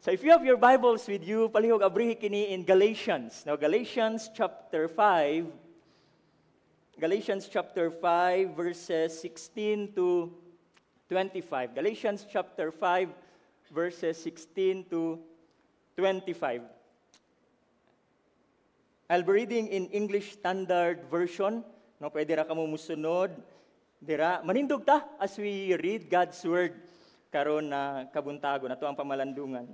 So if you have your Bibles with you, palihog abrihi kini in Galatians. Now Galatians chapter 5 verses 16 to 25. Galatians chapter 5 verses 16 to 25. I'll be reading in English Standard Version. No, pwede ra kamo musunod. Dira, manindog ta as we read God's Word karon na kabuntago nato ang pamalandungan.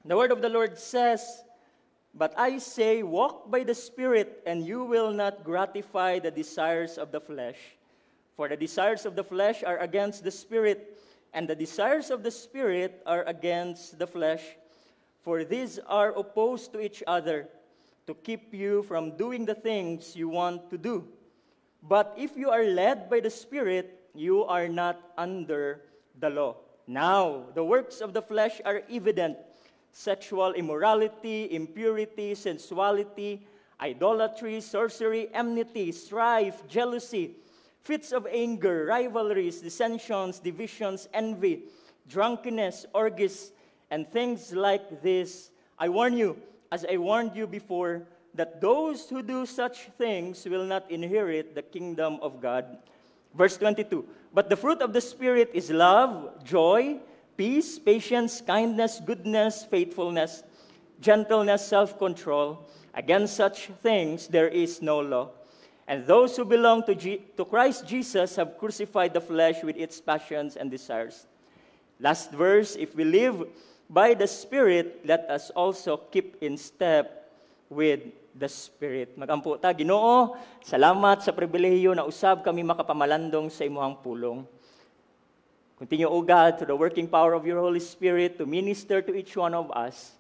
The Word of the Lord says, "But I say, walk by the Spirit, and you will not gratify the desires of the flesh. For the desires of the flesh are against the Spirit, and the desires of the Spirit are against the flesh. For these are opposed to each other, to keep you from doing the things you want to do. But if you are led by the Spirit, you are not under the law. Now, the works of the flesh are evident: sexual immorality, impurity, sensuality, idolatry, sorcery, enmity, strife, jealousy, fits of anger, rivalries, dissensions, divisions, envy, drunkenness, orgies, and things like this. I warn you, as I warned you before, that those who do such things will not inherit the kingdom of God." Verse 22, "But the fruit of the Spirit is love, joy, peace, patience, kindness, goodness, faithfulness, gentleness, self-control. Against such things there is no law. And those who belong to Christ Jesus have crucified the flesh with its passions and desires." Last verse, "If we live by the Spirit, let us also keep in step with the Spirit." Magampo ta, Ginoo, salamat sa pribilehiyo na usab kami makapamalandong sa imuhang pulong. Continue, O God, to the working power of your Holy Spirit to minister to each one of us.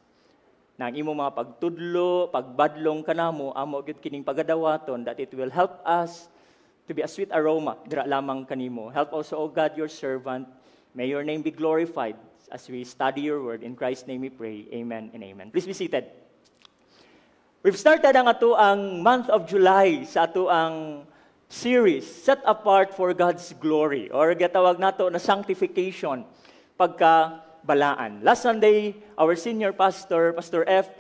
Na ang imong mga pagtudlo, pagbadlong kanamo, amo gyud kining pagadawaton, that it will help us to be a sweet aroma dira lamang kanimo. Help also, O God, your servant. May your name be glorified as we study your word. In Christ's name we pray. Amen and amen. Please be seated. We've started ang atuang month of July sa atuang series, Set Apart for God's Glory, or gatawag nato na sanctification, pagkabalaan. Last Sunday, our senior pastor, Pastor F,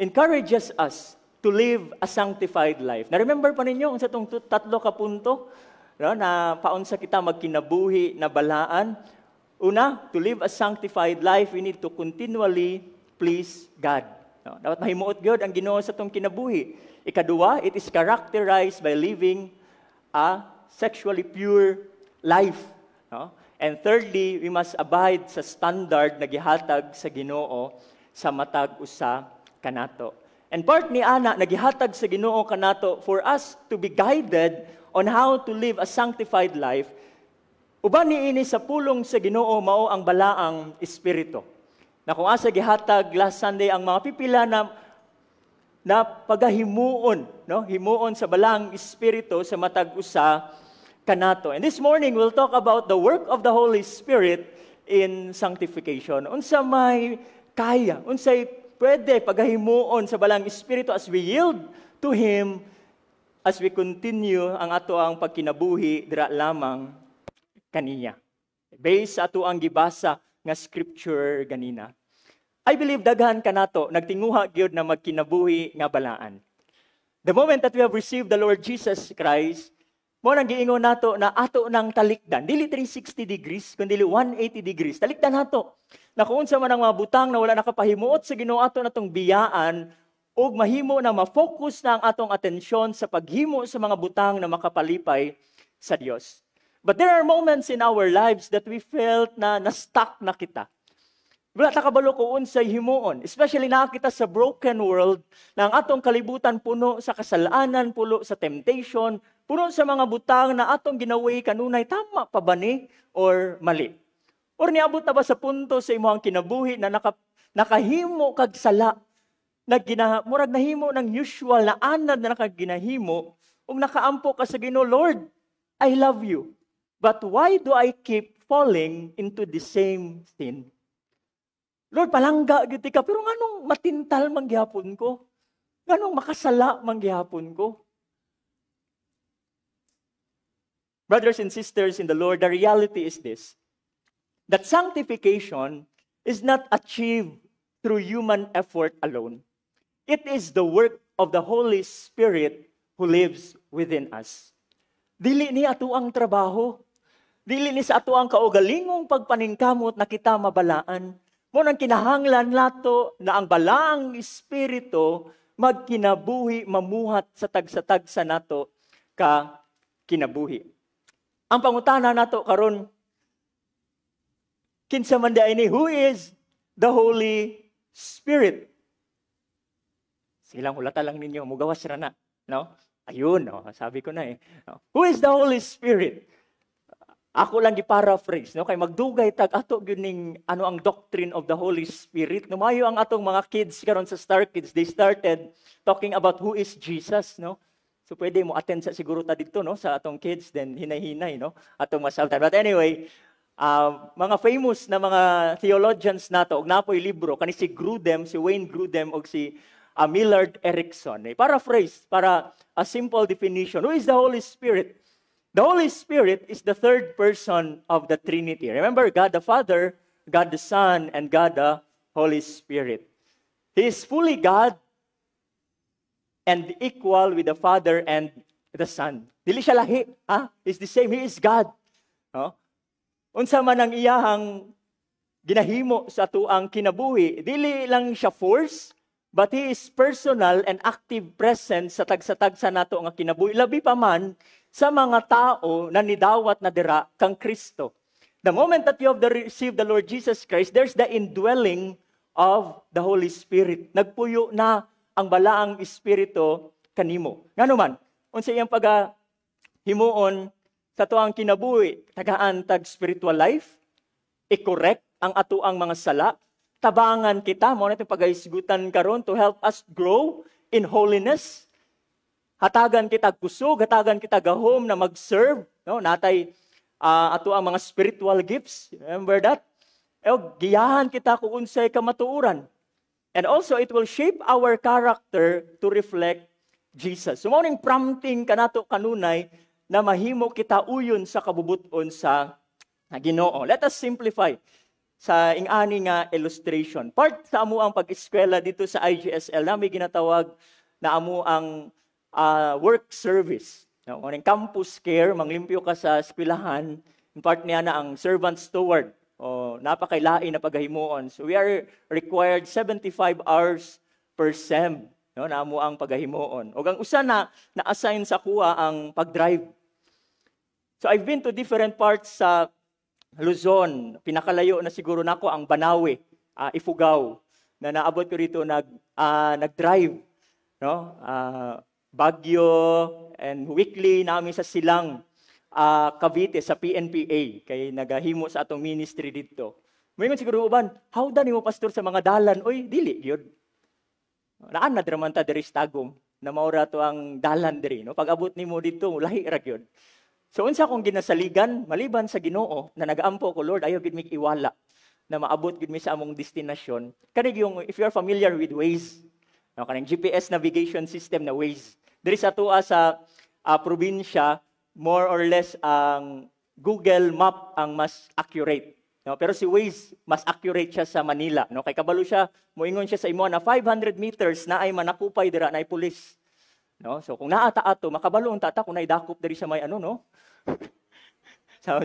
encourages us to live a sanctified life. Na-remember pa ninyo sa itong tatlo ka punto, no, na paunsa kita magkinabuhi na balaan. Una, to live a sanctified life, we need to continually please God. No, dapat mahimuot gyud ang Ginoo sa itong kinabuhi. Ikaduwa, it is characterized by living a sexually pure life. No? And thirdly, we must abide sa standard na gihatag sa Ginoo sa matag usa kanato. And part ni ana nagihatag sa Ginoo kanato for us to be guided on how to live a sanctified life. Uban niini sa pulong sa Ginoo mao ang balaang espiritu. Na kung asa gihatag last Sunday ang mga pipila na pagahimuon, no? Himuon sa balaang espiritu sa matag usa kanato. And this morning we'll talk about the work of the Holy Spirit in sanctification. Unsa may kaya, unsay pwede pagahimuon sa balaang espiritu as we yield to Him, as we continue ang ato ang pagkinabuhi dira lamang kaniya. Based sa ato ang gibasa nga scripture ganina. I believe daghan kanato nagtinguha gyud na magkinabuhi nga balaan. The moment that we have received the Lord Jesus Christ, mo nang giingon nato na ato nang talikdan, dili 360 degrees kundi 180 degrees. Talikdan nato. Na kung unsa man ang mga butang na wala nakapahimuot sa Ginoo ato natong biyaan ug mahimo na ma-focus na ang atong atensyon sa paghimo sa mga butang na makapalipay sa Dios. But there are moments in our lives that we felt na na-stuck na kita. Wala ta kabalo ko unsay himuon, especially nakita sa broken world na ang atong kalibutan puno sa kasalanan, puno sa temptation, puno sa mga butang na atong ginaway kanunay tama pa ba ni or mali. Or niabot na ba sa punto sa imong kinabuhi na nakahimo kag sala na murag nahimo ng usual na anad na nakaginahimo ug nakaampo ka sa Ginoo, Lord, I love you. But why do I keep falling into the same sin? Lord, palangga giti ka, pero nganong matintal manggihapon ko? Nganong makasala manggihapon ko? Brothers and sisters in the Lord, the reality is this, that sanctification is not achieved through human effort alone. It is the work of the Holy Spirit who lives within us. Dili ni ato ang trabaho. Dili ni sa ato ang kaugalingong pagpaningkamot na kita mabalaan. Mo nang kinahanglan nato na ang balaang Espiritu magkinabuhi, mamuhat sa tagsa-tagsa nato ka kinabuhi. Ang pangutana nato karon, kinsa man ini, who is the Holy Spirit? Silang hulata lang ninyo, mugawas ra na, no? Ayun, no? Sabi ko na eh. No? Who is the Holy Spirit? Ako lang gi-paraphrase, no? Kay magdugay tag ato gyud ano ang doctrine of the Holy Spirit. Numayo ang atong mga kids karon sa Star Kids, they started talking about who is Jesus, no? So pwede mo attend sa siguro ta dito, no, sa atong kids, then hinay-hinay, no, atong masaltan. But anyway, mga famous na mga theologians nato, og napoy libro kani si Grudem, si Wayne Grudem og si Millard Erickson. Paraphrase para a simple definition. Who is the Holy Spirit? The Holy Spirit is the third person of the Trinity. Remember, God the Father, God the Son, and God the Holy Spirit. He is fully God and equal with the Father and the Son. Dili siya lahi, ha? He's the same. He is God. No? Unsa man ang iyahang ginahimo sa tuang kinabuhi, dili lang siya force, but He is personal and active presence sa tagsa-tagsa nato nga kinabuhi. Labi pa man sa mga tao na nidawat na dira kang Kristo. The moment that you have received the Lord Jesus Christ, there's the indwelling of the Holy Spirit. Nagpuyo na ang balaang Espiritu kanimo. Ngano man, unsa iyang pagahimuon sa tuang kinabuhi, tagaan tag spiritual life, i-correct ang atuang mga sala, tabangan kita, mo na itong pag-aisgutan karon to help us grow in holiness. Hatagan kita kusog, hatagan kita gahom na mag-serve, no? Natay ato ang mga spiritual gifts. Remember that? Giyahan kita kung unsay kamatuoran. And also, it will shape our character to reflect Jesus. So, mauning prompting kanato kanunay na mahimo kita uyon sa kabubuton sa Ginoo. Let us simplify sa ingani nga illustration. Part sa amo ang pag-eskwela dito sa IGSL na may ginatawag na amo ang work service. No? Mauning campus care, manglimpyo ka sa eskwelahan, in part niya na ang servant steward. O napakailain na paghahimuon. So we are required 75 hours per sem, no, na amo ang paghahimuon. O ang usa na na-assign sa kuha ang pag-drive. So I've been to different parts sa Luzon. Pinakalayo na siguro nako ang Banawe, Ifugao, na naabot ko rito nag-drive, no? Baguio and weekly namin sa Silang, Cavite sa PNPA kay nagahimo sa atong ministry dito. Moingon siguro uban, how da nimo pastor sa mga dalan? Oy, dili gyud. Naan na draman ta diri sa Tagum na maura to ang dalan diri, no? Pag abot nimo dito, lahi ra gyud. So unsa kong ginasaligan maliban sa Ginoo na nagaampo ko, Lord, ayo gid mi iwala na maabot gid mi sa among destinasyon. Kanig yung if you are familiar with Waze, no, kanang GPS navigation system na Waze. Diri sa tuwa sa probinsya, more or less ang Google Map ang mas accurate, no? Pero si Waze mas accurate siya sa Manila, no? Kay kabalo siya, moingon siya sa imo na 500 meters na ay manakupay dira na ay pulis, no? So kung naata ato makabalo unta ta kung nay dakop diri sa may ano, no? sa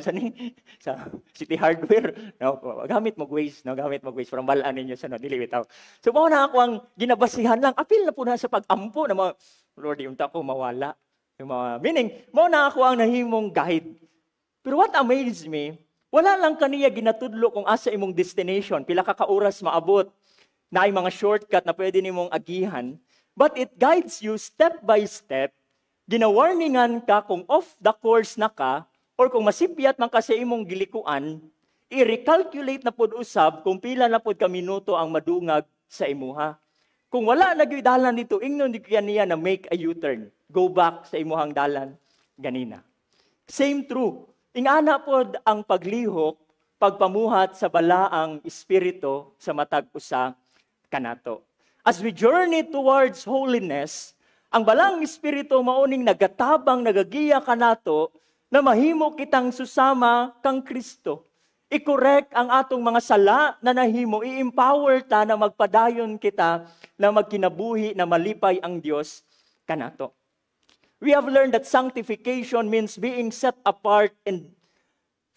City Hardware, no? Gamit mo Waze, no? Gamit mo Waze from balaan ninyo sa no, dili bitaw. So mao na ako ang ginabasihan lang, apil na po na sa pag-ampo na mga Lord, unta ko mawala. Meaning, mo na ako ang nahimong guide. Pero what amazed me, wala lang kaniya ginatudlo kung asa imong destination, pila ka oras maabot, na ay mga shortcut na pwede nimong agihan, but it guides you step by step, ginawarningan ka kung off the course na ka, or kung masipyat man ka sa imong gilikuan, i-recalculate na pod usab kung pila na pod ka minuto ang madungag sa imuha. Kung wala na gyud dalan dito, ingnon di niya na make a U-turn. Go back sa imuhang dalan ganina. Same true. Ingana pod ang paglihok, pagpamuhat sa balaang espiritu sa matag usa kanato. As we journey towards holiness, ang balaang espiritu mauning nagatabang nagagiya kanato na mahimo kitang susama kang Kristo. i-correct ang atong mga sala na nahimo, i-empower ta na magpadayon kita na magkinabuhi na malipay ang Dios kanato. We have learned that sanctification means being set apart and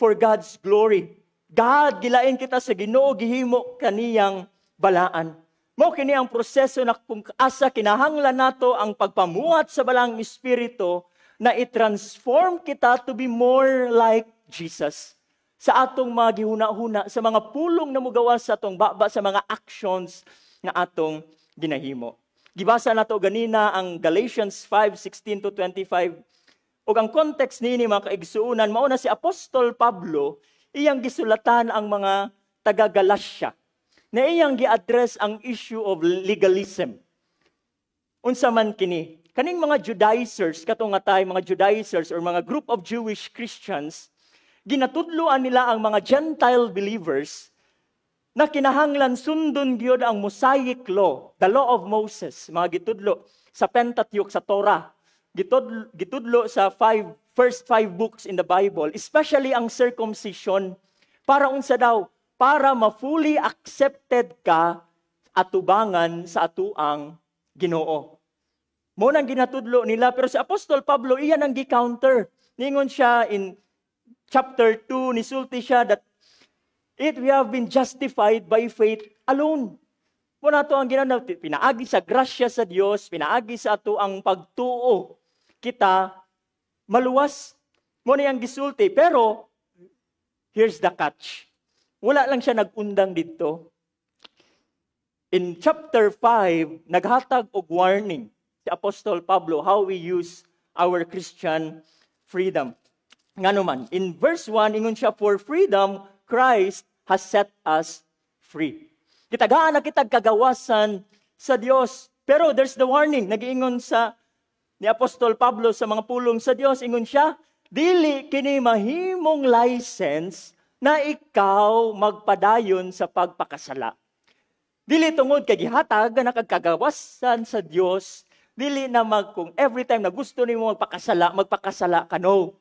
for God's glory. God, gilain kita sa Ginoo, gihimo kaniyang balaan. Mao kini ang proseso na kung asa kinahanglan nato ang pagpamuhat sa balang espiritu na i-transform kita to be more like Jesus. Sa atong mga gihuna-huna, sa mga pulong na mugawas sa atong baba, sa mga actions na atong ginahimo. Gibasa nato ganina ang Galatians 5:16-25. Ug ang context niini mga kaigsuunan, mao na si Apostol Pablo, iyang gisulatan ang mga taga-Galacia, na iyang gi-address ang issue of legalism. Unsa man kini? Kaning mga Judaizers, katong nga tayo, mga Judaizers or mga group of Jewish Christians, ginatudloan nila ang mga Gentile believers na kinahanglan sundon gyud ang Mosaic law, the law of Moses, mga gitudlo sa Pentateuch, sa Torah, gitudlo sa first five books in the Bible, especially ang circumcision, para unsa daw? Para ma-fully accepted ka atubangan sa atuang Ginoo. Mo nang ginatudlo nila, pero si Apostol Pablo iyan ang gi-counter. Ningon siya in chapter 2, nisulti siya that we have been justified by faith alone. Muna to ang ginanaw, pinaagi sa grasya sa Dios, pinaagi sa ato ang pagtuo. Kita maluwas. Muna yung gisulti. Pero, here's the catch. Wala lang siya nagundang dito. In chapter 5, naghatag og warning si Apostol Pablo how we use our Christian freedom. Nga naman, in verse 1, ingon siya, for freedom, Christ has set us free. Kitagaan na kitag kagawasan sa Dios. Pero there's the warning. Nagiingon ni Apostol Pablo sa mga pulong sa Dios, ingon siya, dili kini mahimong license na ikaw magpadayon sa pagpakasala. Dili tungod kay gihatag na kagawasan sa Dios, dili na kung every time na gusto nimo magpakasala ka, no.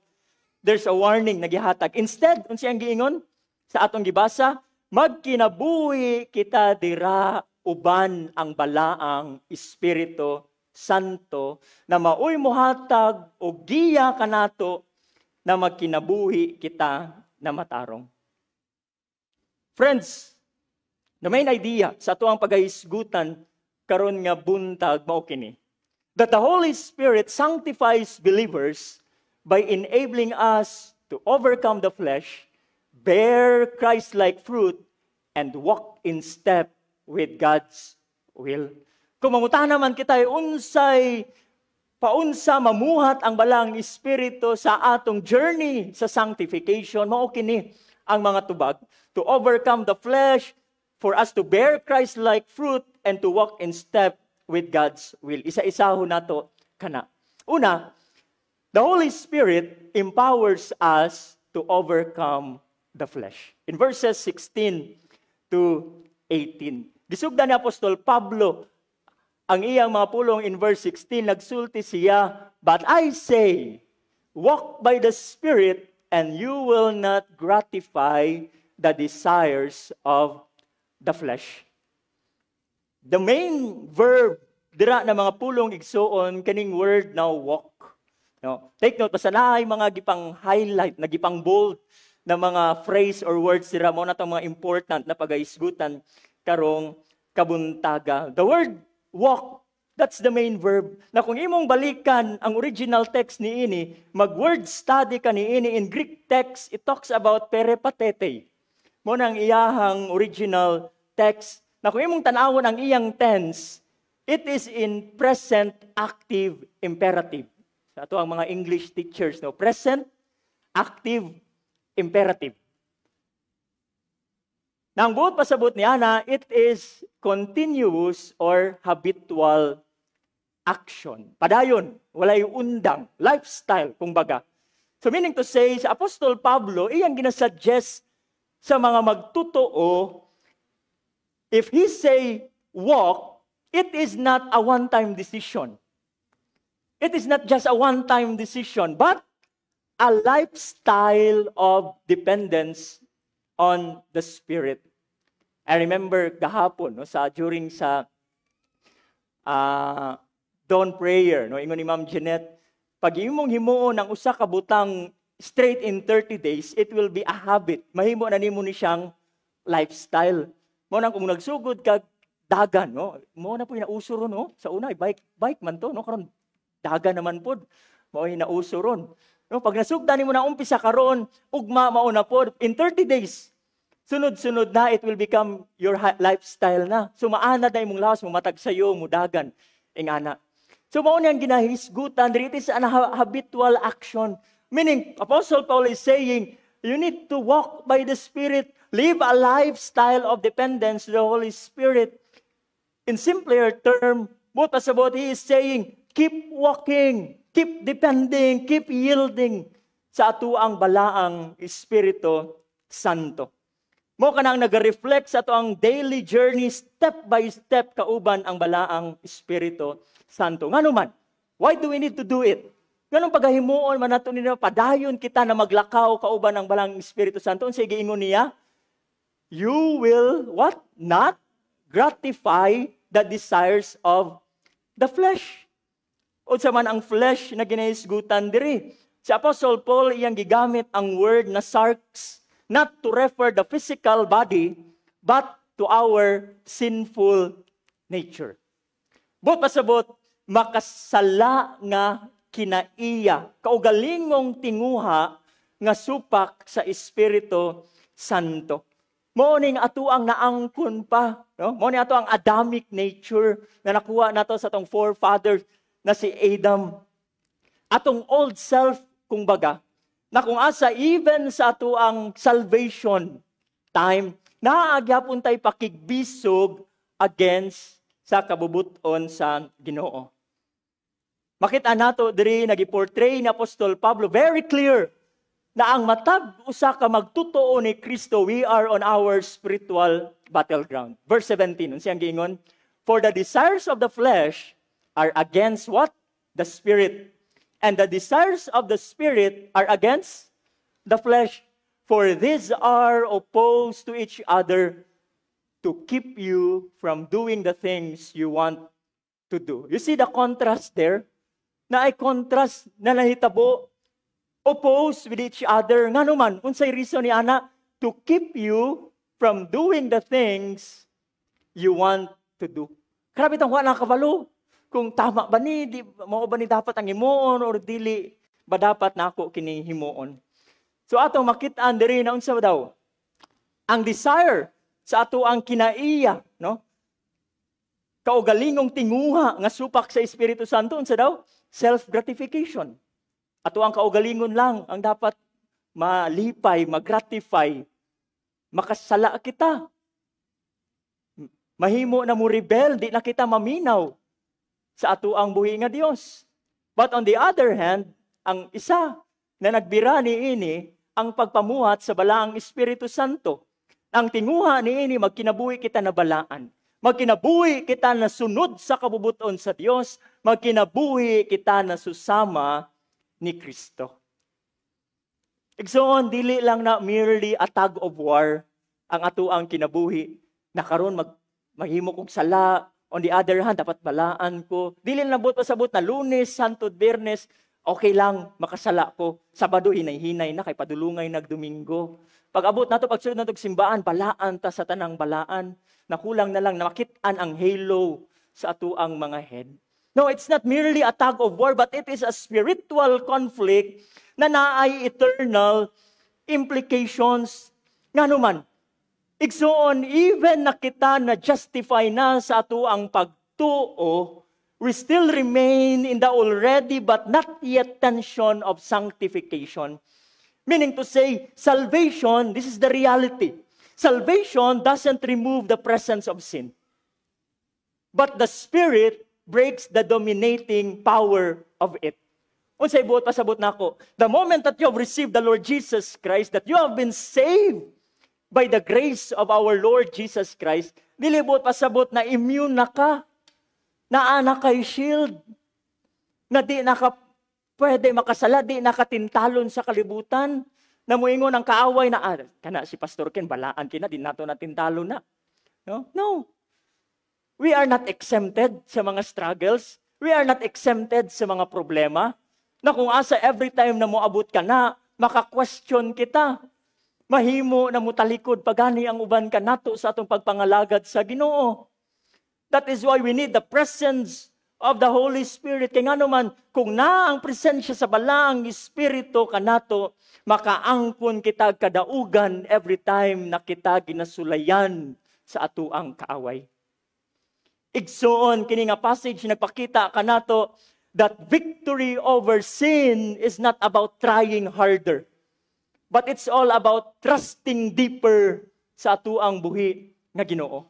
There's a warning na gihatag. Instead, unsa ang giingon sa atong gibasa, magkinabuhi kita dira uban ang balaang Espiritu Santo na maoy mohatag og giya kanato na magkinabuhi kita na matarong. Friends, the main idea sa atuang pagahisgutan karon nga buntag mao kini, that the Holy Spirit sanctifies believers by enabling us to overcome the flesh, bear Christ-like fruit, and walk in step with God's will. Kung mangutan naman kita, paunsa mamuhat ang balang Espiritu sa atong journey sa sanctification, mao kini ang mga tubag, to overcome the flesh, for us to bear Christ-like fruit, and to walk in step with God's will. Isa-isahon nato kana. Una, the Holy Spirit empowers us to overcome the flesh. In verses 16 to 18. Gisugdan ni Apostol Pablo ang iyang mga pulong in verse 16, nagsulti siya, but I say, walk by the Spirit and you will not gratify the desires of the flesh. The main verb dira na mga pulong igsuon kaning word now walk. No, take note, basta na ay mga gipang highlight, na gipang bold na mga phrase or words sila mo na itong mga important na pagaisgutan karong kabuntaga. The word walk, that's the main verb. Na kung imong balikan ang original text ni ini, mag-word study ka ni ini in Greek text, it talks about peripatete. Mo nang iyahang original text. Na kung imong tanawon ang iyang tense, it is in present active imperative. Sa ato ang mga English teachers, no? Present, active, imperative. Nang buot pasabot ni Ana, it is continuous or habitual action. Padayon, walay undang, lifestyle, kumbaga. So meaning to say, sa Apostol Pablo, iyang ginasuggest sa mga magtutoo, if he say walk, it is not a one-time decision. It is not just a one-time decision, but a lifestyle of dependence on the Spirit. I remember gahapon, no, during sa dawn prayer, no, ingon ni Ma'am Jeanette, pag imong himuon ang usa ka butang straight in 30 days, it will be a habit. Mahimo na nimo ni siyang lifestyle. Mo nang kung nagsugod ka dagan, no, mo na po inauso ron, no, sa una bike man to, no, karon dagan naman pod, mo inauso ron. No, pag nasugdan nimo na umpisa karon, ugma mao na pod in 30 days. Sunod-sunod na, it will become your lifestyle na. So maana na imong lawas mo matag sayo mo dagan ingana. So mao niyang ginahisgutan, it is an habitual action. Meaning, Apostle Paul is saying, you need to walk by the Spirit, live a lifestyle of dependence to the Holy Spirit. In simpler term, what he is saying, keep walking, keep depending, keep yielding sa atuang balaang Espiritu Santo. Mo kanang nag-reflect sa atuang daily journey, step by step kauban ang balaang Espiritu Santo. Ngano man, why do we need to do it? Ganong pagahimuon man nato nila padayon kita na maglakaw kauban ang balaang Espiritu Santo. Unsay giingon niya? You will what? Not gratify the desires of the flesh. Unsa man ang flesh na ginahisgutan diri. Si Apostle Paul iyang gigamit ang word na sarx, not to refer the physical body, but to our sinful nature. But pasabot, makasala nga kinaiya, kaugalingong tinguha nga supak sa Espiritu Santo. Mo ning atuang naangkon pa, no? Mo ni ato ang Adamic nature na nakuha nato sa atong forefathers na si Adam. Atong old self kumbaga, na kung asa even sa atuang salvation time, naagyapon tay pakigbisog against sa kabubuton sa Ginoo. Makita nato diri nagi-portray ni Apostol Pablo very clear na ang matag usa ka magtotoo ni Kristo, we are on our spiritual battleground. Verse 17, unsang giingon? For the desires of the flesh are against what? The spirit. And the desires of the spirit are against the flesh. For these are opposed to each other to keep you from doing the things you want to do. You see the contrast there? Na ay contrast na nahitabo, opposed with each other. Nga naman, unsay reason ni ana? To keep you from doing the things you want to do. Grabe itong wala kabalo. Kung tama ba ni, mao ba ni dapat ang himuon or dili ba dapat na ako kini himuon. So atong makitaan diri na unsa daw? Ang desire sa ato ang kinaiya, no? Kaugalingong tinguha nga supak sa Espiritu Santo unsa daw? Self-gratification. Ato ang kaugalingon lang ang dapat malipay, mag-gratify, makasala kita. Mahimo na mo rebel, di na kita maminaw sa ato ang buhi nga Dios. But on the other hand, ang isa na nagbira ni ini ang pagpamuhat sa balaang Espiritu Santo. Ang tinguha ni ini magkinabuhi kita na balaan. Magkinabuhi kita na sunod sa kabubuton sa Dios. Magkinabuhi kita na susama ni Kristo. Igsoon, dili lang na merely a tug of war ang ato ang kinabuhi. Na karon maghimo kong sala. On the other hand, dapat balaan ko. Dili lang pasabot na Lunes, Santo, Biyernes, okay lang, makasala ko. Sabado, hinay-hinay na, kay padulungay nagdomingo. Pag abot na to, pagsunod na to simbaan, balaan ta sa tanang balaan. Nakulang na lang, nakitaan ang halo sa ato ang mga head. No, it's not merely a tug of war, but it is a spiritual conflict na naay eternal implications. Nga naman, igsoon, even na kita na justify na sa ato ang pagtuo, we still remain in the already but not yet tension of sanctification. Meaning to say, salvation, this is the reality. Salvation doesn't remove the presence of sin. But the Spirit breaks the dominating power of it. Unsay buot pasabot nako, the moment that you have received the Lord Jesus Christ, that you have been saved by the grace of our Lord Jesus Christ, dili buot pasabot na immune na ka, na anak kay shield, na di naka pwede makasala, di nakatintalon sa kalibutan, Namuingon ang kaaway na, kana si Pastor Ken, balaan kina, di nato natin talo na. No? No. We are not exempted sa mga struggles. We are not exempted sa mga problema. Na kung asa every time na moabot ka na, maka-question kita. Mahimo na mo talikod pagani ang uban ka nato sa atong pagpangalagad sa Ginoo. That is why we need the presence of the Holy Spirit. Kaya nga naman, kung na ang presensya sa balaang Espiritu kanato, makaangkon kita kadaugan every time na kita ginasulayan sa atuang kaaway. Igsuon, kini nga passage nagpakita kanato that victory over sin is not about trying harder, but it's all about trusting deeper sa atuang buhi nga Ginoo.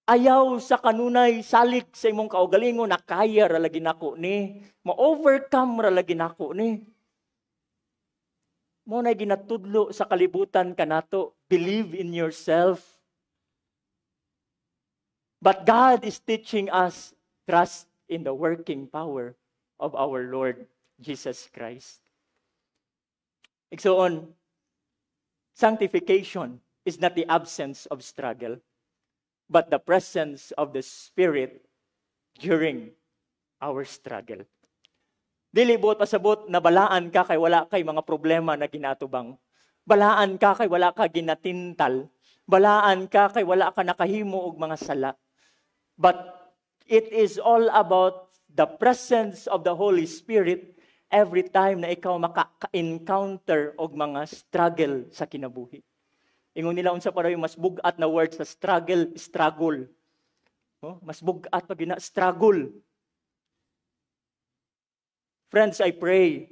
Ayaw sa kanunay salig sa imong kaugalingon na kaya ra lagi nako ni, ma-overcome ra lagi nako ni. Mo na ginatudlo sa kalibutan kanato, believe in yourself. But God is teaching us trust in the working power of our Lord Jesus Christ. Igsoon, sanctification is not the absence of struggle, but the presence of the Spirit during our struggle. Dili buot pasabot na balaan ka kay wala kay mga problema na ginatubang. Balaan ka kay wala ka ginatintal. Balaan ka kay wala ka nakahimo og mga sala. But it is all about the presence of the Holy Spirit every time na ikaw maka-encounter og mga struggle sa kinabuhi. Ingon nila unsa para yung mas bugat na word sa struggle. No? Mas bugat pag struggle. Friends, I pray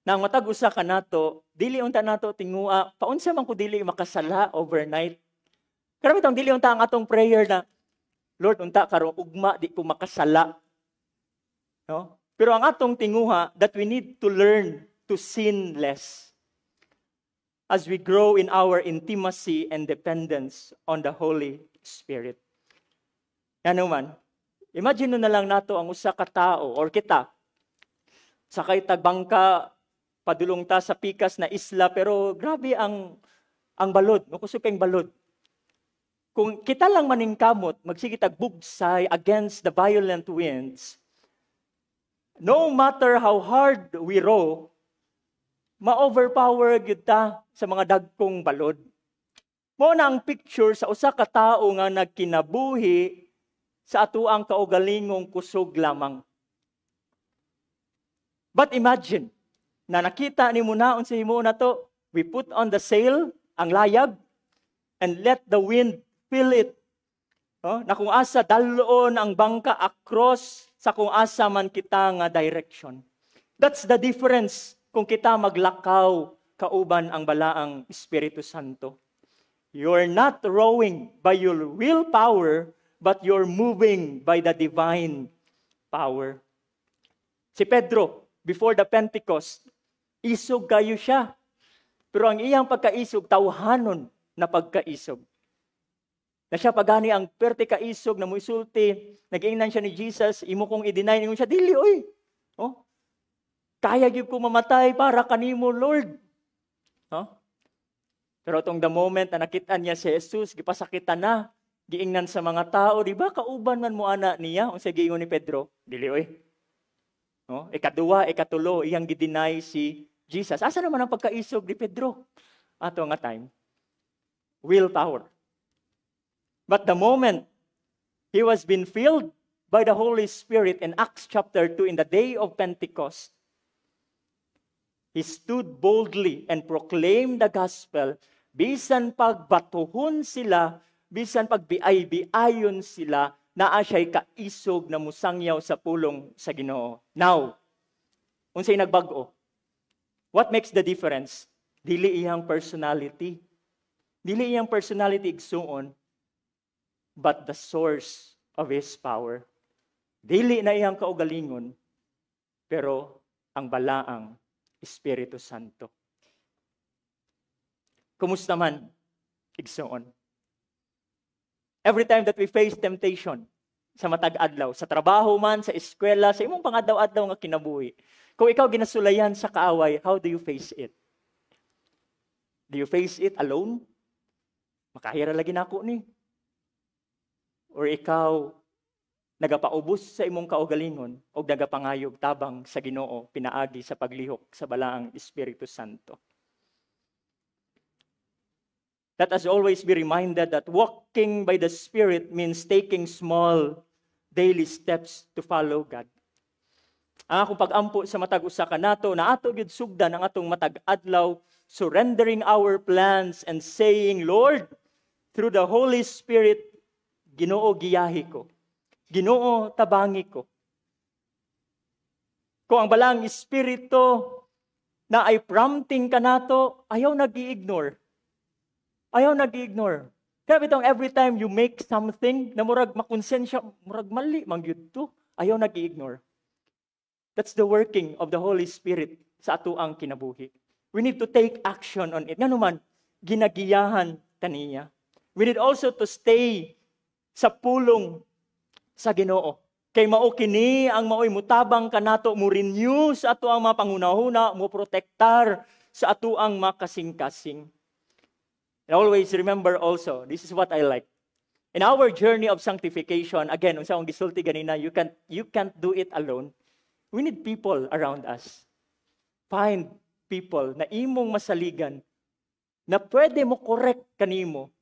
na ang matag usa kanato, dili unta nato tingua, paunsa man ko dili makasala overnight. Karami tang dili unta ang atong prayer na Lord, unta karon ugma di ko makasala. No? Pero ang atong tinguha that we need to learn to sin less as we grow in our intimacy and dependence on the Holy Spirit. Ano man, imagine na lang nato ang usa ka tao or kita sakay tagbangka padulong ta sa pikas na isla pero grabe ang balod, kusog kayong balod. Kung kita lang maningkamot, magsige tagbugsay against the violent winds, no matter how hard we row, ma-overpower gyud ta sa mga dagkong balod. Mo na ang picture sa usa ka tawo nga nagkinabuhi sa atuang kaugalingong kusog lamang. But imagine na nakita ni mo na unsa himo na to, we put on the sail, ang layag, and let the wind fill it. Na kung asa dalon ang bangka across sa kung asa man kita nga direction. That's the difference kung kita maglakaw kauban ang balaang Espiritu Santo. You're not rowing by your willpower, but you're moving by the divine power. Si Pedro, before the Pentecost, isog kayo siya. Pero ang iyang pagkaisog, tawhanon na pagkaisog. Na siya pagani ang perte kaisog na muisulti, nag-ingnan siya ni Jesus, imo kong i-deny, ingon siya, dili, oy. Kaya gyud ko mamatay para kanimo, Lord. Pero itong the moment na nakita niya si Jesus, gipasakitan na, giingnan sa mga tao, di ba kauban man mo ana niya? Unsa giingon ni Pedro? Dili, oy. Ikaduwa, ikatulo, iyang gideny si Jesus. Asa naman ang pagkaisog ni Pedro? Ato nga time. Willpower. But the moment he was being filled by the Holy Spirit in Acts chapter 2 in the day of Pentecost, he stood boldly and proclaimed the gospel. Bisan pagbatuhon sila, bisan pagbiay-biayon sila, naa siya'y kaisog na musangyaw sa pulong sa Ginoo. Now, unsay nagbago? What makes the difference? Dili iyang personality. Dili iyang personality igsuon, but the source of His power. Dili na iyang kaugalingon, pero ang balaang Espiritu Santo. Kumusta man, igsuon? Every time that we face temptation, sa matag adlaw, sa trabaho man, sa eskwela, sa imong pangadlaw-adlaw nga kinabuhi, Kung ikaw ginasulayan sa kaaway, how do you face it? Do you face it alone? Makahira lagi na ako ni. Or ikaw, nagapaubos sa imong kaugalingon o nagapangayog tabang sa Ginoo, pinaagi sa paglihok sa balaang Espiritu Santo. Let us always be reminded that walking by the Spirit means taking small daily steps to follow God. Ang akong pag-ampo sa matag usa ka nato na ato gyud sugdan ang atong matag adlaw, surrendering our plans and saying, Lord, through the Holy Spirit, Ginoo giyahi ko. Ginoo tabangi ko. Kung ang balang Espiritu na ay prompting ka nato, ayaw nag-i-ignore. Ayaw nag-i-ignore. Kaya bitong every time you make something na murag makonsensya, murag mali, mangyud to, ayaw nag-i-ignore. That's the working of the Holy Spirit sa atuang kinabuhi. We need to take action on it. Nga naman, ginagiyahan taniya. We need also to stay sa pulong sa Ginoo. Kay mao kini ang maoy mutabang kanato mo renew sa ato ang mga pangunahuna, mo protektar sa ato ang makasing-kasing. And always remember also, this is what I like. In our journey of sanctification, again, unsa akong gisulti ganina, you can't do it alone. We need people around us. Find people na imong masaligan na pwede mo correct kanimo,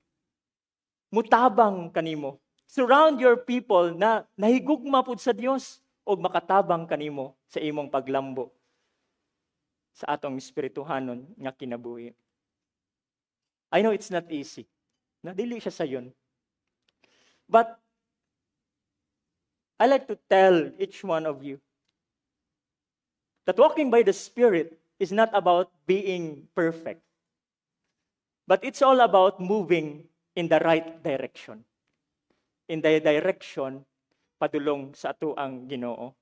mutabang kanimo. Surround your people na nahigugma pud sa Dios o makatabang kanimo sa imong paglambo sa atong espirituhanon nga kinabuhi. I know it's not easy. Dili siya sayon. But I like to tell each one of you that walking by the Spirit is not about being perfect, but it's all about moving in the right direction. In the direction padulong sa ato ang Ginoo.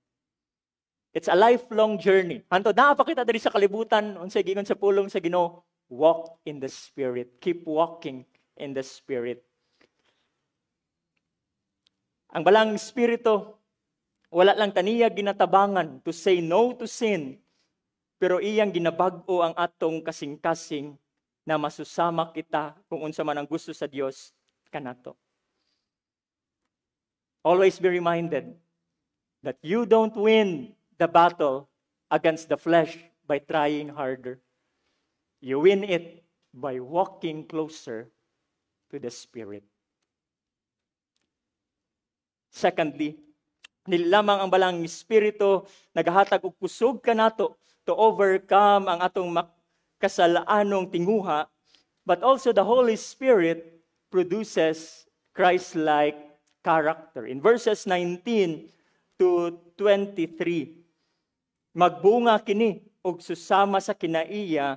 It's a lifelong journey. Hantod naa pa kita diri sa kalibutan unsay gingon sa pulong sa Ginoo, walk in the Spirit. Keep walking in the Spirit. Ang balang Espiritu, wala lang taniya ginatabangan to say no to sin, pero iyang ginabag-o ang atong kasing-kasing na masusama kita kung unsa man ang gusto sa Dios kanato. Always be reminded that you don't win the battle against the flesh by trying harder. You win it by walking closer to the Spirit. Secondly, dili lamang ang balang Espiritu nagahatag og kusog kanato to overcome ang atong kasalaanong tinguha, but also the Holy Spirit produces Christ-like character. In verses 19 to 23, magbunga kini og susama sa kinaiya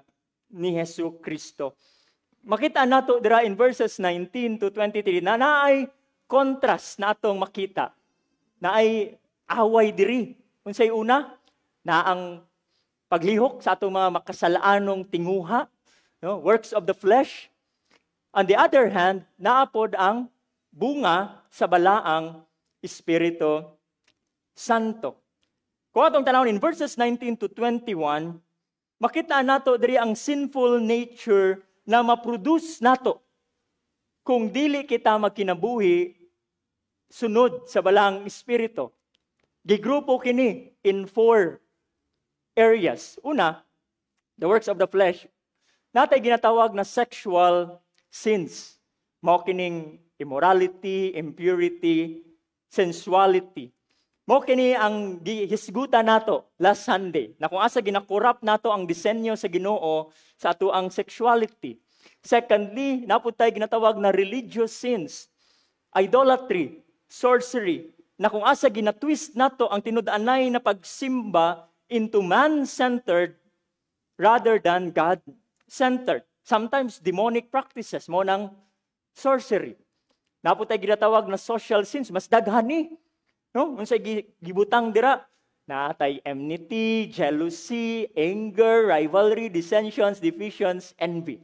ni Hesus Kristo. Makita nato dira in verses 19 to 23 na naay contrast na atong makita. Naay away diri. Unsay una? Na ang paglihok sa atong mga makasalaanong tinguha, works of the flesh. On the other hand, naapod ang bunga sa balaang Espiritu Santo. Kung atong tanawon in verses 19 to 21, makita nato diri ang sinful nature na maproduce nato kung dili kita magkinabuhi sunod sa balaang Espiritu. Gigrupo kini in 4 areas. Una, the works of the flesh. Natay ginatawag na sexual sins. Mao kining immorality, impurity, sensuality. Mao kini ang gihisgutan nato last Sunday na kung asa ginakurap nato ang disenyo sa Ginoo sa ato ang sexuality. Secondly, napud tay ginatawag na religious sins, idolatry, sorcery, na kung asa ginatwist nato ang tinud-anay na pagsimba into man-centered rather than God-centered. Sometimes demonic practices mo ng sorcery. Napud tay ginatawag na social sins, mas daghan ni. No? Unsay gibutang dira, natay enmity, jealousy, anger, rivalry, dissensions, divisions, envy.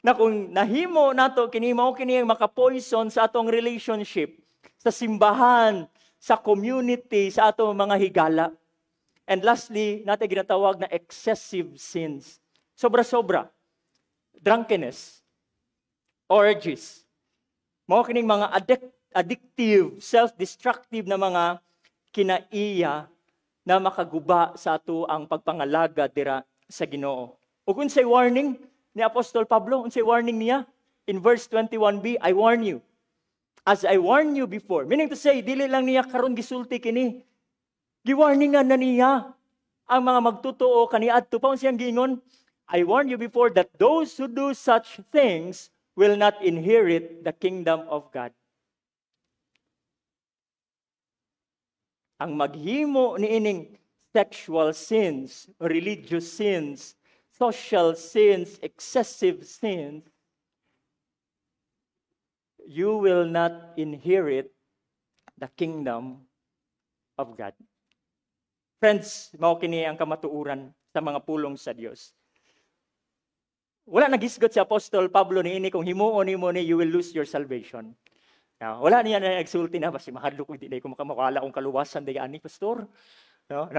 Na kung nahimo nato kini mao kini ang makapoison sa atong relationship, sa simbahan, sa community, sa atong mga higala. And lastly, natin ginatawag na excessive sins. Sobra-sobra. Drunkenness. Orgies. Mao kining mga addictive, self-destructive na mga kinaiya na makaguba sa ato ang pagpangalaga dira sa Ginoo. Ug unsay warning ni Apostol Pablo, unsay warning niya? In verse 21b, I warn you. As I warned you before. Meaning to say, dili lang niya karon gisulti kini. Giwarningan na niya ang mga magtutuo kaniadto pa unsay giingon? I warn you before that those who do such things will not inherit the kingdom of God. Ang maghimo niining sexual sins, religious sins, social sins, excessive sins, you will not inherit the kingdom of God. Friends, mao kini ang kamatuoran sa mga pulong sa Dios. Wala nagisgot si Apostol Pablo niini kung himuon nimo ni you will lose your salvation. Now, wala niya na nagsulti na basi mahadlok ko di ko makamawala kung kaluwasan day ani pastor. No.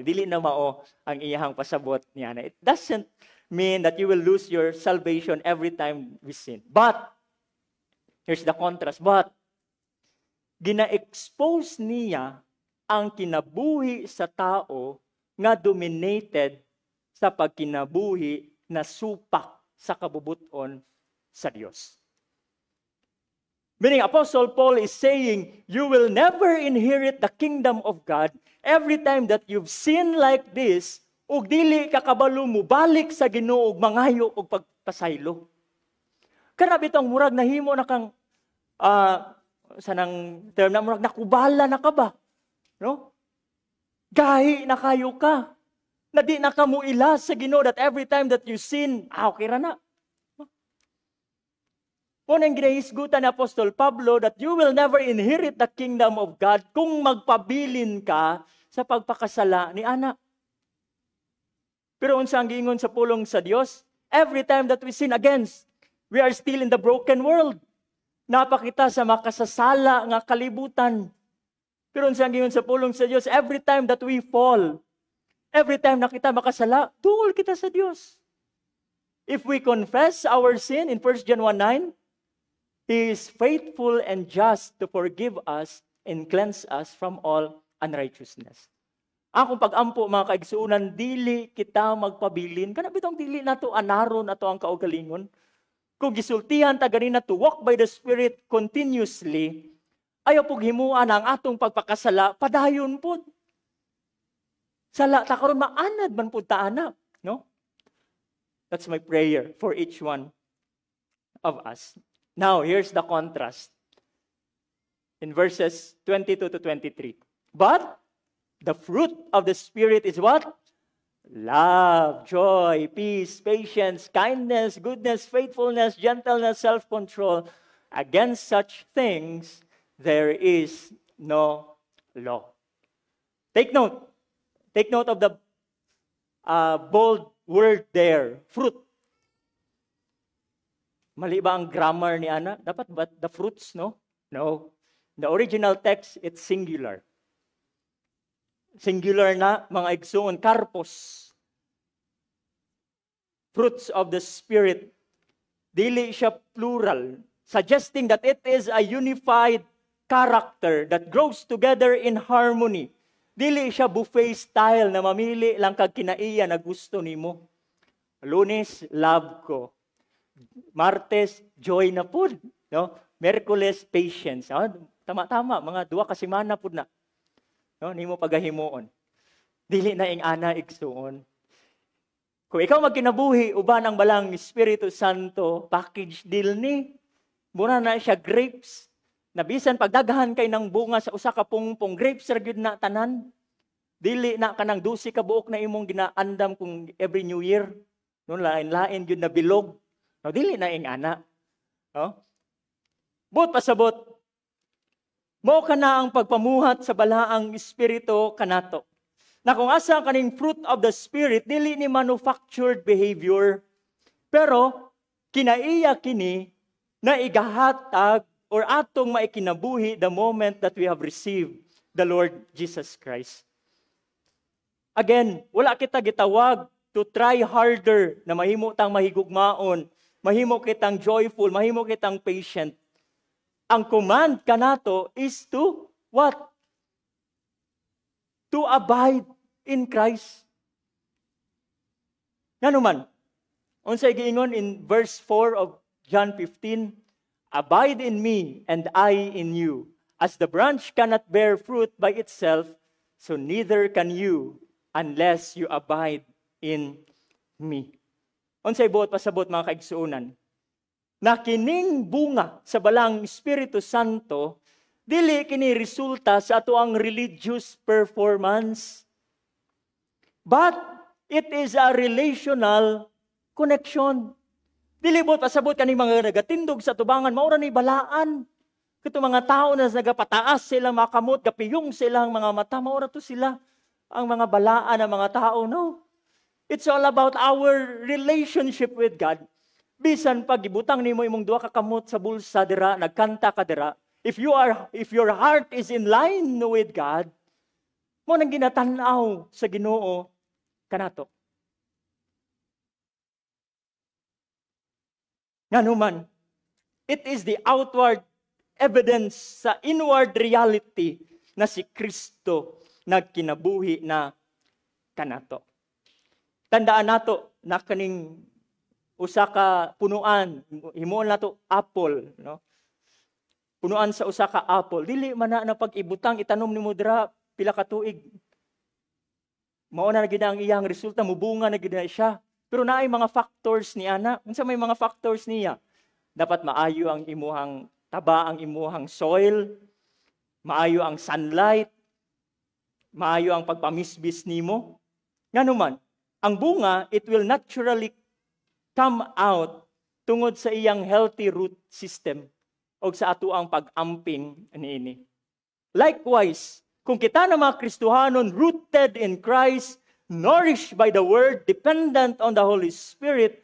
Dili na mao ang iyahang pasabot niya na. It doesn't mean that you will lose your salvation every time we sin. But here's the contrast. But gina-expose niya ang kinabuhi sa tao nga dominated sa pagkinabuhi na supak sa kabubuton sa Dios. Meaning, Apostle Paul is saying, you will never inherit the kingdom of God every time that you've sinned like this, ug dili ka kabalo mo balik sa Ginoo ug mangayo og pagpasaylo. Kana bitong murag nahimo na kang sanang term na murag nakubala na ka ba? No? Gahi na kayo ka. Na di na ka mo ilas sa Ginoo that every time that you sin, okay ra na. Unang ginahisgutan ni Apostol Pablo that you will never inherit the kingdom of God kung magpabilin ka sa pagpakasala ni ana. Pero unsang giingon sa pulong sa Dios, every time that we sin against, we are still in the broken world. Napakita sa makasasala nga kalibutan. Pero unsang giingon sa pulong sa Dios, every time that we fall, every time na kita makasala, tuol kita sa Dios. If we confess our sin in 1 John 1:9, He is faithful and just to forgive us and cleanse us from all unrighteousness. Akong pag-ampo mga kaigsuunan, dili kita magpabilin. Kana bitong dili nato anaron ato ang kaugalingon. Kung gisultihan ta ganina to walk by the Spirit continuously, ayaw pug himuan ang atong pagpakasala, padayon pud. Sala ta karon maanad man pud ta ana, no? That's my prayer for each one of us. Now, here's the contrast. In verses 22 to 23. But the fruit of the Spirit is what? Love, joy, peace, patience, kindness, goodness, faithfulness, gentleness, self-control. Against such things, there is no law. Take note. Take note of the bold word there, fruit. Mali ba ang grammar ni Ana? Dapat ba the fruits, no? No. The original text, it's singular. Singular na, mga igsoon, karpos. Fruits of the Spirit. Dili siya plural, suggesting that it is a unified character that grows together in harmony. Dili siya buffet style na mamili lang kag kinaiya na gusto nimo. Lunes, love ko. Martes, joy na pud, no? Miyerkules, patience. Tama-tama, mga 2 ka semana pud na. No, nimo pagahimuon. Dili na ing ana igsuon. Kung ikaw magkinabuhi uban ang balang Espiritu Santo, package deal ni. Mura na siya grapes. Nabisan pagdaghan kay ng bunga sa usa ka pungpong grapes ra gyud na tanan. Dili na kanang 12 ka buok na imong ginaandam kung every New Year. No, lain-lain gyud na bilog. No, dili na ing ana. No? But pasabot, mo ka na ang pagpamuhat sa balaang Espiritu kanato. Na kung asa kaning fruit of the Spirit, dili ni manufactured behavior. Pero, kinaiya kini na igahatag or atong maikinabuhi the moment that we have received the Lord Jesus Christ. Again, wala kita gitawag to try harder na mahimo tang mahigugmaon, mahimo kitang joyful, mahimo kitang patient. Ang command kanato is to what? To abide in Christ. Ngano man? Unsay giingon in verse 4 of John 15, abide in me and I in you. As the branch cannot bear fruit by itself, so neither can you unless you abide in me. Unsay buot pasabot mga kaigsuonan? Na kining bunga sa balang Espiritu Santo, dili kini resulta sa ato ang religious performance. But it is a relational connection. Dili buot pasabot kaning mga nagatindog sa tubangan, mao ra ni balaan. Kito mga tao na nagapataas silang makamot, gapiyong silang mga mata, mao ra to sila ang mga balaan ng mga tao, no? It's all about our relationship with God. Bisan pag gibutang nimo imong duha ka kamot sa bulsa dira, nagkanta ka dira, if your heart is in line with God, mo nang ginatan-aw sa Ginoo kanato. Nganuman, it is the outward evidence sa inward reality na si Kristo nagkinabuhi na kanato. Tandaan nato na kaning usa ka punuan, himuon nato apple, no? Punuan sa usa ka apple, dili man na pag-ibutang itanom nimo dira pila ka tuig. Mao na gid ang iyang resulta, mubunga na gid siya. Pero naay mga factors ni ana. Unsa may mga factors niya? Dapat maayo ang imuhang taba, ang imuhang soil, maayo ang sunlight, maayo ang pagpamisbis nimo. Nganuman, ang bunga, it will naturally come out tungod sa iyang healthy root system o sa ato ang pag-amping niini. Likewise, kung kita na mga Kristohanon rooted in Christ, nourished by the Word, dependent on the Holy Spirit,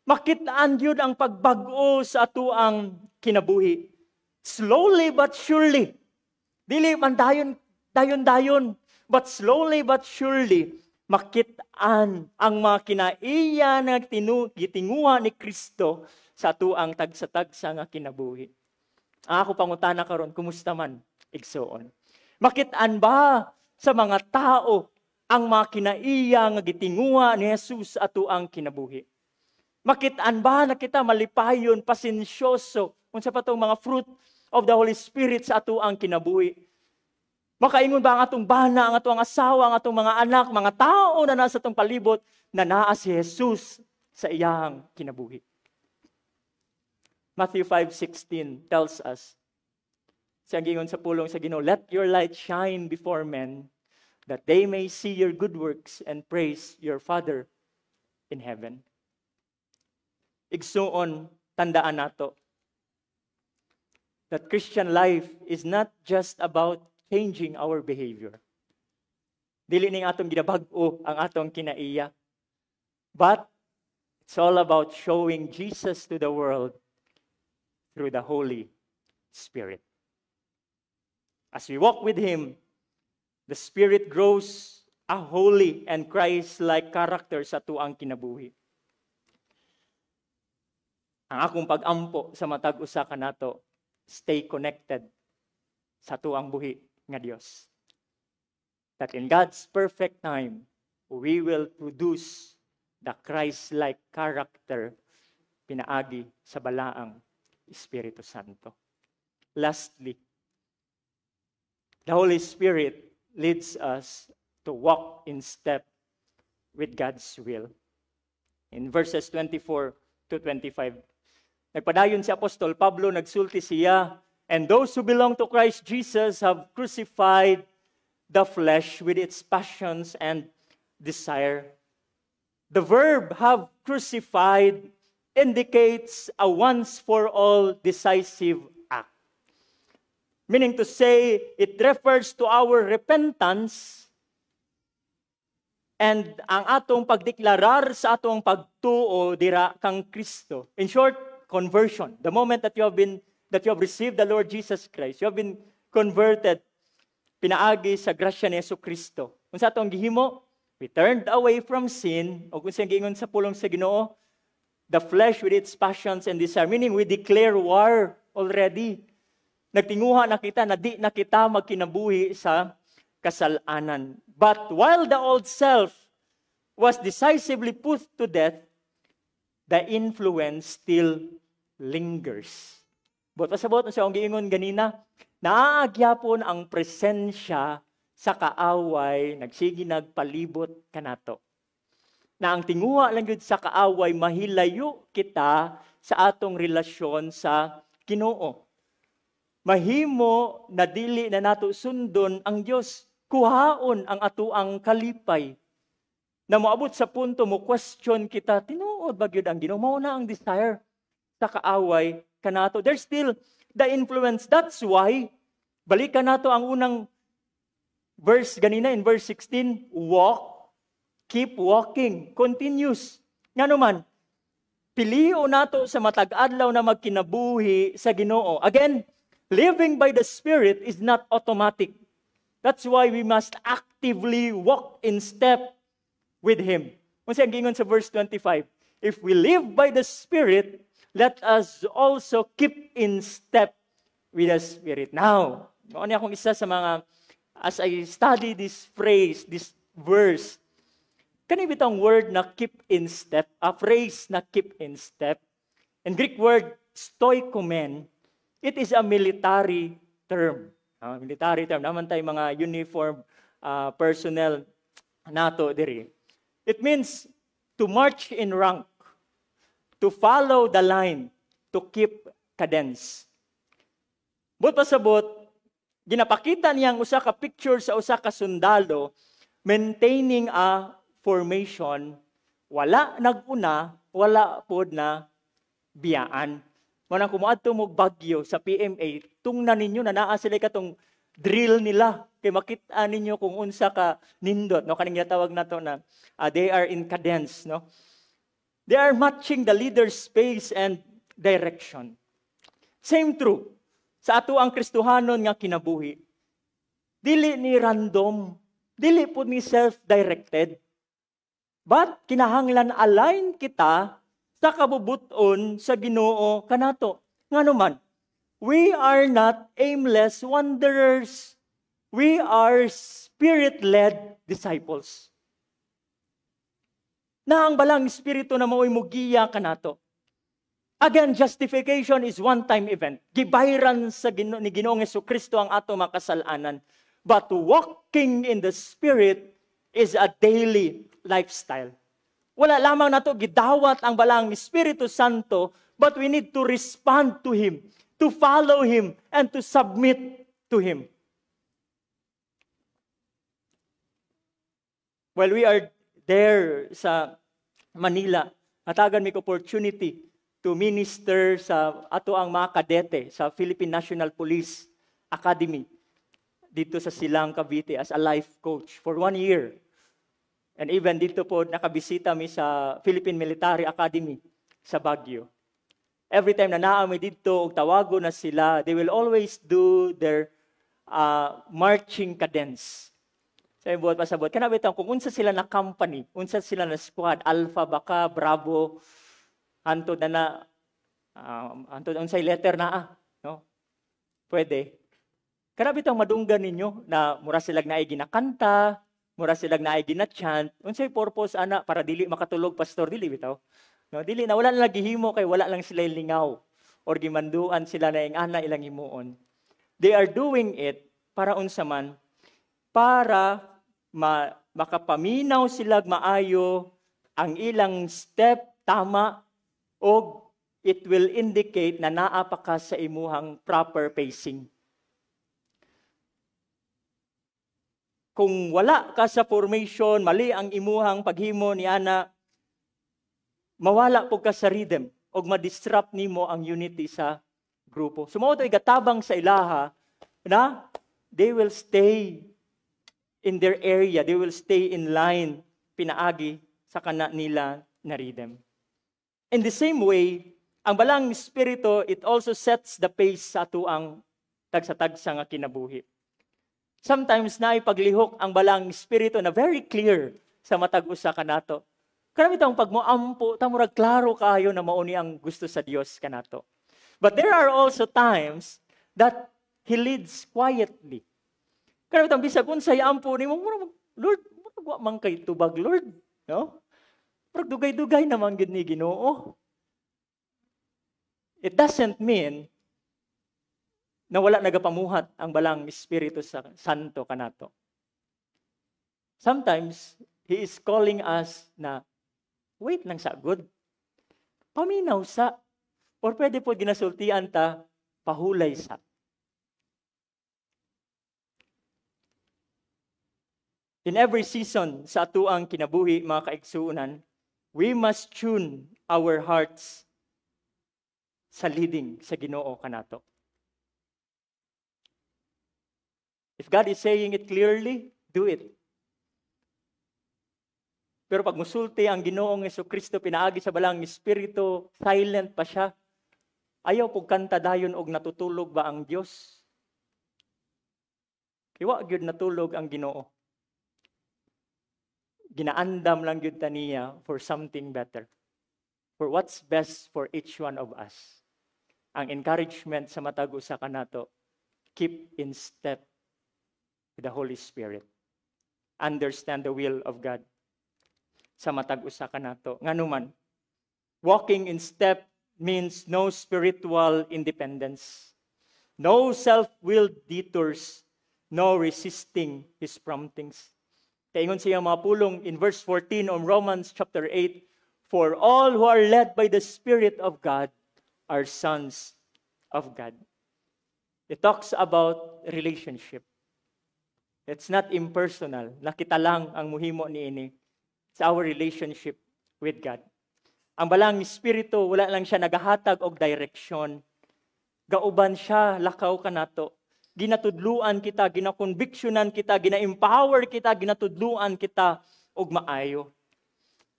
makitaan yun ang pagbago sa ato ang kinabuhi. Slowly but surely. Dili man dayon, but slowly but surely, makitaan ang mga kinaiya na gitinguha ni Kristo sa ato ang tagsa-tagsa nga kinabuhi. Ako pangutana karon, kumusta man igsoon? Makitaan ba sa mga tao ang mga kinaiya nga gitinguha ni Jesus sa ato ang kinabuhi? Makitaan ba na kita malipayon, pasensyoso, unsa pa tong mga fruit of the Holy Spirit sa ato ang kinabuhi? Makaingon ba ang atong bana, ang atong asawa, ang atong mga anak, mga tao na nasa atong palibot na naa si Jesus sa iyang kinabuhi? Matthew 5:16 tells us, siyang gingon sa pulong sa Ginoo, let your light shine before men, that they may see your good works and praise your Father in heaven. Igsuon, tandaan nato that Christian life is not just about changing our behavior. Dili ning atong ginabag-o ang atong kinaiya. But it's all about showing Jesus to the world through the Holy Spirit. As we walk with Him, the Spirit grows a holy and Christ-like character sa tuang kinabuhi. Ang akong pag-ampo sa matag usa kanato, stay connected sa tuang buhi nga Dios. That in God's perfect time, we will produce the Christ-like character pinaagi sa balaang Espiritu Santo. Lastly, the Holy Spirit leads us to walk in step with God's will. In verses 24 to 25, nagpadayon si Apostol Pablo, nagsulti siya, and those who belong to Christ Jesus have crucified the flesh with its passions and desire. The verb have crucified indicates a once-for-all decisive act. Meaning to say, it refers to our repentance and ang atong pagdeklarar sa atong pagtuo dira kang Kristo. In short, conversion. The moment that you have received the Lord Jesus Christ, you have been converted, pinaagi sa grasya ni Jesu Kristo. Unsa atong gihimo? We turned away from sin, o kung siyang giingon sa pulong sa Ginoo, the flesh with its passions and desire. Meaning, we declare war already. Nagtinguha na kita na di na kita magkinabuhi sa kasalanan. But while the old self was decisively put to death, the influence still lingers. But pasabot na siya ang giingon ganina, naagyapon ang presensya sa kaaway, nagsigi nagpalibot kanato. Na ang tinguha lang yun sa kaaway, mahilayo kita sa atong relasyon sa Ginoo. Mahimo na dili na nato sundon ang Dios, kuhaon ang atuang kalipay. Na moabot sa punto mo question kita, tinuod ba gyud ang Ginoo? Mao na ang desire sa kaaway kanato. There's still the influence. That's why balikan nato ang unang verse ganina in verse 16, walk, keep walking, continues. Ngano man, piliyo nato sa matag adlaw na magkinabuhi sa Ginoo. Again, living by the Spirit is not automatic. That's why we must actively walk in step with Him. Kung siyang gingon sa verse 25, if we live by the Spirit, let us also keep in step with the Spirit. Now, ano akong isa sa mga, as I study this phrase, this verse, kanina bitang word na keep in step, a phrase na keep in step, and Greek word stoikomen, it is a military term. Military term. Naman tayo mga uniform personnel nato diri. It means to march in rank, to follow the line, to keep cadence. But pasabot, ginapakita niyang usa ka picture sa usa ka sundalo maintaining a formation, wala naguna, wala pod na biyaan. Manang kumuadto mo bagyo sa PMA, tungnan ninyo na naa sila katong drill nila. Kay makita ninyo kung unsa ka nindot. No? Kaning tawag na to na they are in cadence. No? They are matching the leader's pace and direction. Same true sa ato ang Kristohanon nga kinabuhi. Dili ni random, dili po ni self-directed. But kinahanglan align kita sa kabubuton sa Ginoo kanato. Ngano man, we are not aimless wanderers. We are spirit-led disciples. Na ang balang espiritu na mao'y mugiya kanato. Again, justification is one-time event. Gibayran sa ni Ginoong Jesucristo ang ato makasalanan. But walking in the Spirit is a daily lifestyle. Wala lamang nato gidawat ang balang Espiritu Santo, but we need to respond to Him, to follow Him, and to submit to Him. While we are there sa Manila, natagan mi opportunity to minister sa ato ang mga kadete sa Philippine National Police Academy dito sa Silang, Cavite as a life coach for 1 year. And even dito po, nakabisita mi sa Philippine Military Academy sa Baguio. Every time na naami dito, tawago na sila, they will always do their marching cadence. Sa buhat pasabot, kanabitang kung unsa sila na company, unsa sila na squad, Alpha, Baka, Bravo, antod na antod unsay letter na no? Pwede. Kanabitang madunggan ninyo na mura silag naay ginakanta, mura silag naay ginachant, unsay purpose ana para dili makatulog pastor dili bitaw. No, dili na wala na gihimo kay wala lang sila lingaw or gimanduan sila na ing ana ilang himuon. They are doing it para unsa man para makapaminaw sila maayo ang ilang step tama o it will indicate na naa pa ka sa imuhang proper pacing. Kung wala ka sa formation, mali ang imuhang paghimo ni ana, mawala po ka sa rhythm o ma-disrupt nimo ang unity sa grupo. So mao to igatabang sa ilaha na they will stay in their area, they will stay in line pinaagi sa kana nila na rhythm. In the same way, ang balang espiritu, it also sets the pace sa atuang tagsa-tagsa nga kinabuhi. Sometimes na ipaglihok ang balang espiritu na very clear sa matag usa kanato. Karami tang pagmoampo, ta murag klaro kaayo na mao ni ang gusto sa Dios kanato. But there are also times that He leads quietly. Karami tang bisag unsay ampo nimo, Lord, wa man kay tubag, Lord, no? Murag dugay-dugay naman gid ni Ginoo. It doesn't mean na wala nagapamuhat ang balang Espiritu Santo kanato. Sometimes, He is calling us na, wait lang sa good. Paminaw sa, or pwede po ginasultian ta, pahulay sa. In every season sa atuang kinabuhi, mga kaigsuunan, we must tune our hearts sa leading sa Ginoo kanato. If God is saying it clearly, do it. Pero pag musulti ang Ginoong Jesucristo pinaagi sa balang Espiritu, silent pa siya. Ayaw pug kanta dayon og natutulog ba ang Dios? Kiwa gyud natulog ang Ginoo. Ginaandam lang gyud taniya for something better. For what's best for each one of us. Ang encouragement sa matag usa kanato, keep in step with the Holy Spirit. Understand the will of God. Sa matag usa kanato. Nganuman, walking in step means no spiritual independence, no self-willed detours, no resisting His promptings. Kaingon siya mga pulong in verse 14 of Romans chapter 8, for all who are led by the Spirit of God are sons of God. It talks about relationship. It's not impersonal. Nakita lang ang muhimo niini sa our relationship with God. Ang balang Espiritu, wala lang siya nagahatag og direksyon. Gauban siya, lakaw kanato. Ginatudluan kita, ginakonviksyonan kita, gina-empower kita, ginatudluan kita og maayo.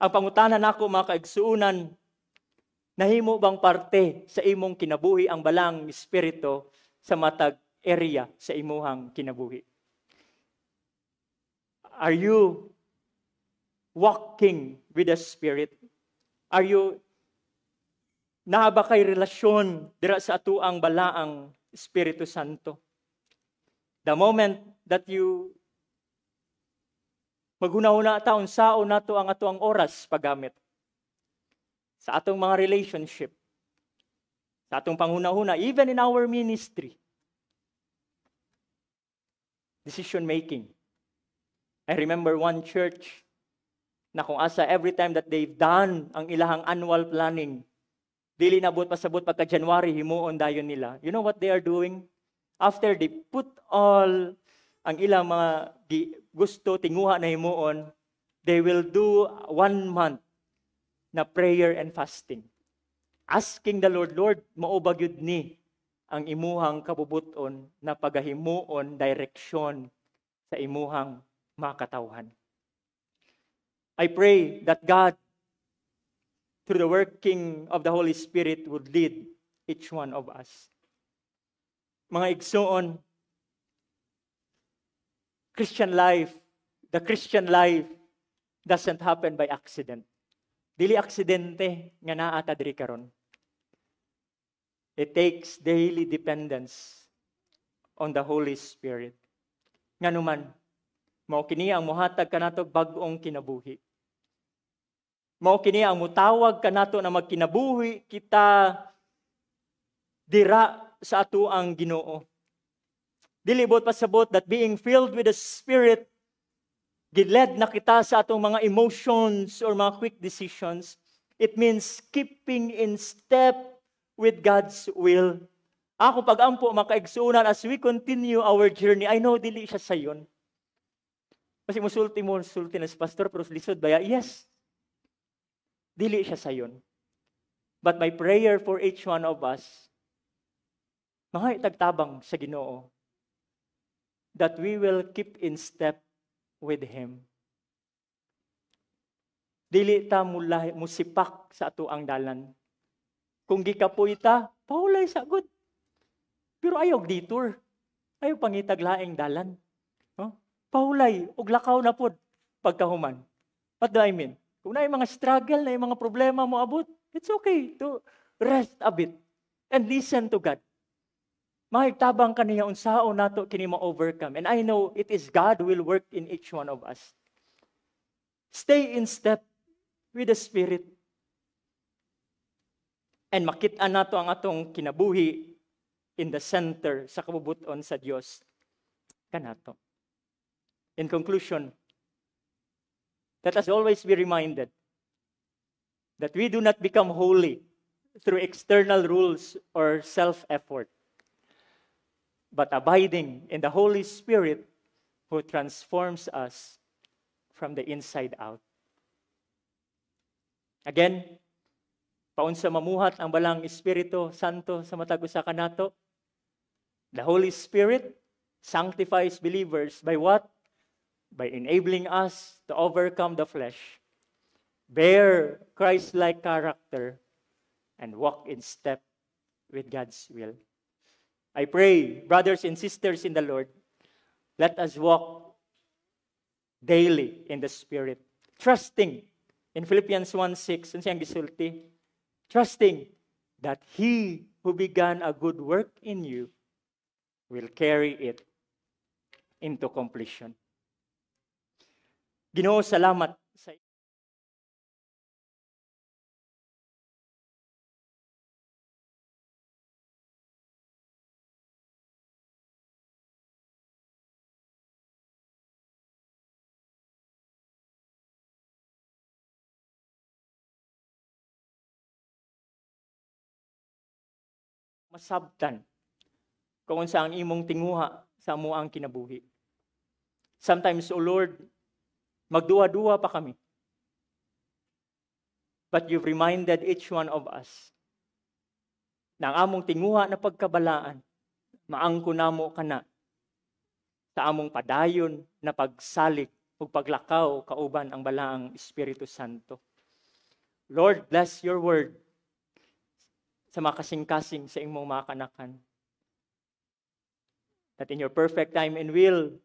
Ang pangutanan nako mga kaigsuunan, nahimo bang parte sa imong kinabuhi ang balang Espiritu sa matag area sa imuhang kinabuhi? Are you walking with the Spirit? Are you naa ba kay relasyon dira sa atuang balaang Espiritu Santo? The moment that you maghuna-huna taon sao nato ang atuang oras paggamit sa atong mga relationship, sa atong panghuna-huna, even in our ministry, decision making. I remember one church na kung asa every time that they've done ang ilahang annual planning, dili nabot pasabot pagka January, himuon dayon nila. You know what they are doing? After they put all ang ilang mga gusto, tinguha na himuon, they will do 1 month na prayer and fasting. Asking the Lord, Lord, mao ba gyud ni ang imuhang kabubuton na pagahimuon, direksyon sa imuhang mga katawhan. I pray that God, through the working of the Holy Spirit, would lead each one of us. Mga igsoon, the Christian life doesn't happen by accident. Dili aksidente nga naa ta diri karon. It takes daily dependence on the Holy Spirit. Nganuman, mao kini ang mohatag kanato bag-ong kinabuhi. Mao kini ang mutawag kanato na magkinabuhi kita dira sa atuang Ginoo. Dili bot pasabot that being filled with the Spirit, giled na kita sa atong mga emotions or mga quick decisions. It means keeping in step with God's will. Ako pag-ampo mga kaigsuunan, as we continue our journey, I know dili siya sayon. Kasi musulti na si pastor, pero lisod ba? Yes. Dili siya sayon. But my prayer for each one of us, mga itagtabang sa Ginoo, that we will keep in step with Him. Dili ta musipak sa ato ang dalan. Kung gikapoy ta, paulay sa good. Pero ayaw detour. Ayaw pangitag laing dalan. No? Paulay, ug lakaw na pod pagkahuman. What do I mean? Kung na yung mga struggle, na yung mga problema mo abot, it's okay to rest a bit and listen to God. Mahigtabang kaniya unsao nato kini ma-overcome. And I know it is God who will work in each one of us. Stay in step with the Spirit. And makita nato ang atong kinabuhi in the center sa kabubuton sa Dios kanato. In conclusion, let us always be reminded that we do not become holy through external rules or self-effort, but abiding in the Holy Spirit who transforms us from the inside out. Again, paunsa mamuhat ang balang Espiritu Santo sa matag usa kanato? The Holy Spirit sanctifies believers by what? By enabling us to overcome the flesh, bear Christ-like character, and walk in step with God's will. I pray, brothers and sisters in the Lord, let us walk daily in the Spirit, trusting in Philippians 1:6, siyang gisulti, trusting that He who began a good work in you will carry it into completion. Ginoo, salamat sa masabtan kung unsa ang imong tinguha sa amuang kinabuhi. Sometimes, O Lord, magduwa-duwa pa kami. But you've reminded each one of us na ang among tinguha na pagkabalaan, maangko namo kana sa among padayon na pagsalik ug paglakaw kauban ang balaang Espiritu Santo. Lord, bless your word sa mga kasing-kasing sa imong mga kanakan. That in your perfect time and will,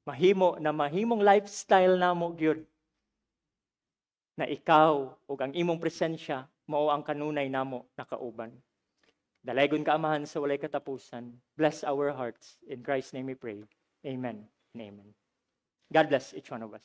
mahimong lifestyle namo gyud na ikaw ug ang imong presensya mao ang kanunay namo nakauban. Dalaygon ka Amahan sa walay katapusan. Bless our hearts. In Christ's name we pray. Amen and amen. God bless each one of us.